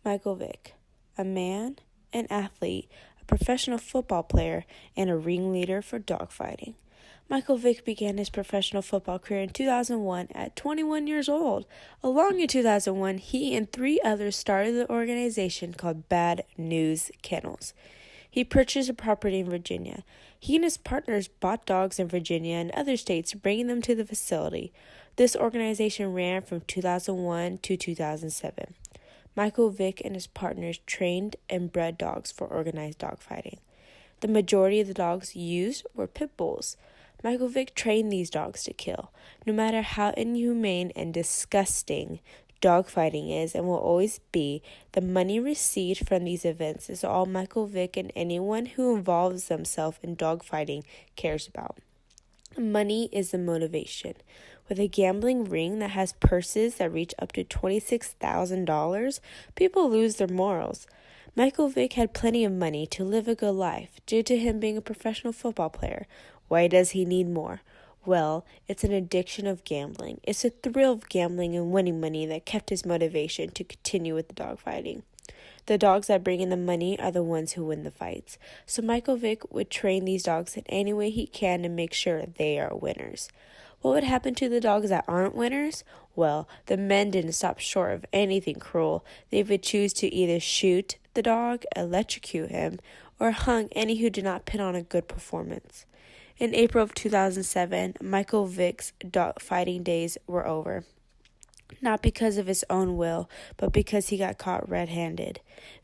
Michael Vick, a man, an athlete, a professional football player, and a ringleader for dogfighting. Michael Vick began his professional football career in 2001 at 21 years old. Along in 2001, he and 3 others started the organization called Bad News Kennels. He purchased a property in Virginia. He and his partners bought dogs in Virginia and other states, bringing them to the facility. This organization ran from 2001 to 2007. Michael Vick and his partners trained and bred dogs for organized dogfighting. The majority of the dogs used were pit bulls. Michael Vick trained these dogs to kill. No matter how inhumane and disgusting dogfighting is and will always be, the money received from these events is all Michael Vick and anyone who involves themselves in dogfighting cares about. Money is the motivation. With a gambling ring that has purses that reach up to $26,000, people lose their morals. Michael Vick had plenty of money to live a good life due to him being a professional football player. Why does he need more? Well, it's an addiction of gambling. It's a thrill of gambling and winning money that kept his motivation to continue with the dogfighting. The dogs that bring in the money are the ones who win the fights. So Michael Vick would train these dogs in any way he can to make sure they are winners. What would happen to the dogs that aren't winners? Well, the men didn't stop short of anything cruel. They would choose to either shoot the dog, electrocute him, or hung any who did not put on a good performance. In April of 2007, Michael Vick's dogfighting days were over. Not because of his own will, but because he got caught red-handed.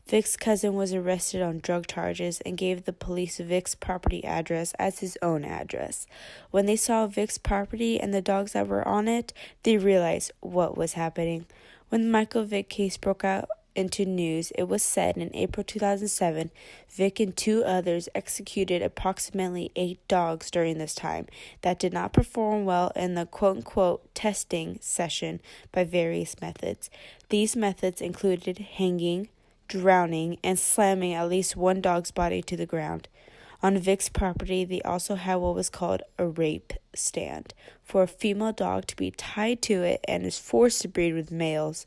Vick's cousin was arrested on drug charges and gave the police Vick's property address as his own address. When they saw Vick's property and the dogs that were on it, they realized what was happening. When the Michael Vick case broke out into news, it was said in April 2007, Vick and 2 others executed approximately 8 dogs during this time that did not perform well in the quote-unquote testing session by various methods. These methods included hanging, drowning, and slamming at least one dog's body to the ground. On Vick's property, they also had what was called a rape stand, for a female dog to be tied to it and is forced to breed with males.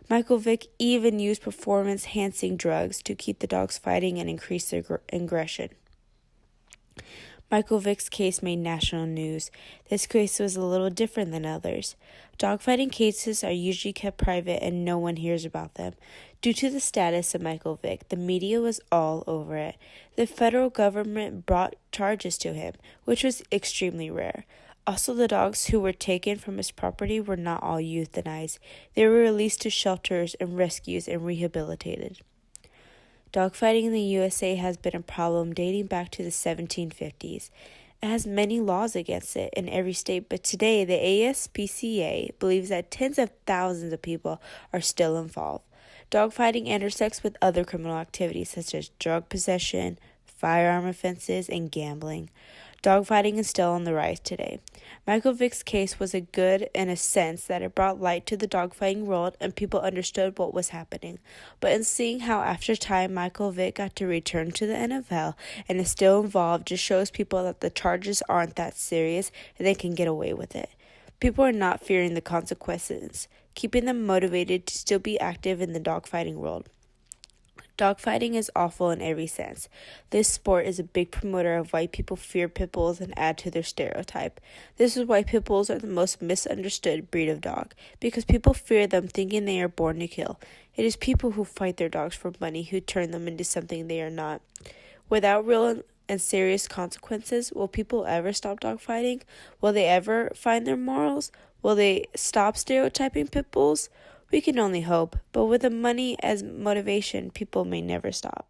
Michael Vick even used performance-enhancing drugs to keep the dogs fighting and increase their aggression. Michael Vick's case made national news. This case was a little different than others. Dogfighting cases are usually kept private and no one hears about them. Due to the status of Michael Vick, the media was all over it. The federal government brought charges to him, which was extremely rare. Also, the dogs who were taken from his property were not all euthanized. They were released to shelters and rescues and rehabilitated. Dogfighting in the USA has been a problem dating back to the 1750s. It has many laws against it in every state, but today the ASPCA believes that tens of thousands of people are still involved. Dogfighting intersects with other criminal activities such as drug possession, firearm offenses, and gambling. Dogfighting is still on the rise today. Michael Vick's case was a good in a sense that it brought light to the dogfighting world and people understood what was happening. But in seeing how after time Michael Vick got to return to the NFL and is still involved just shows people that the charges aren't that serious and they can get away with it. People are not fearing the consequences, keeping them motivated to still be active in the dogfighting world. Dogfighting is awful in every sense. This sport is a big promoter of why people fear pit bulls and add to their stereotype. This is why pit bulls are the most misunderstood breed of dog, because people fear them thinking they are born to kill. It is people who fight their dogs for money who turn them into something they are not. Without real and serious consequences, will people ever stop dogfighting? Will they ever find their morals? Will they stop stereotyping pit bulls? We can only hope, but with the money as motivation, people may never stop.